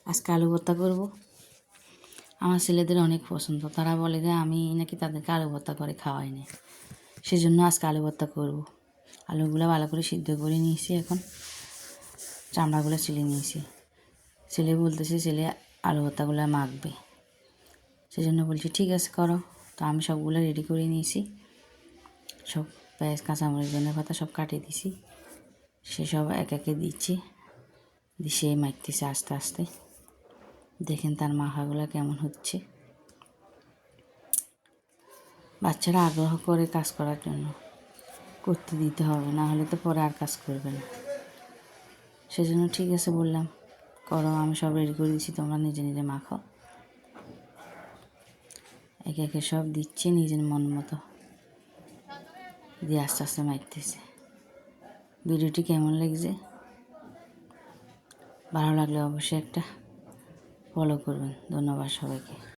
আজকে আলু ভর্তা করবো। আমার ছেলেদের অনেক পছন্দ, তারা বলে যে আমি নাকি তাদেরকে আলু ভর্তা করে খাওয়াই না, সেজন্য আজকে আলু ভর্তা করবো। আলুগুলো ভালো করে সিদ্ধ করে নিয়েছি, এখন চামড়াগুলো ছিলে নিয়েছি। ছেলে বলতেছে ছেলে আলু ভর্তাগুলো মাখবে, সেজন্য বলছি ঠিক আছে করো। তো আমি সবগুলো রেডি করে নিয়েছি, সব পেঁয়াজ কাঁচামরিচ ধনে পাতা সব কাটিয়ে দিছি। সে সব এক একে দিচ্ছি, দিশে মাখতেছে আস্তে আস্তে। দেখেন তার মাখাগুলো কেমন হচ্ছে। বাচ্চারা আগ্রহ করে কাজ করার জন্য, করতে দিতে হবে, না হলে তো পরে আর কাজ করবে না। সেজন্য ঠিক আছে বললাম করো, আমি সব রেডি করে দিচ্ছি, তোমরা নিজে নিজে মাখো। একে একে সব দিচ্ছি নিজের মন মতো দিয়ে আস্তে আস্তে মাখতেছে। ভিডিওটি কেমন লাগছে, ভালো লাগলে অবশ্যই একটা ফলো করবেন। ধন্যবাদ সবাইকে।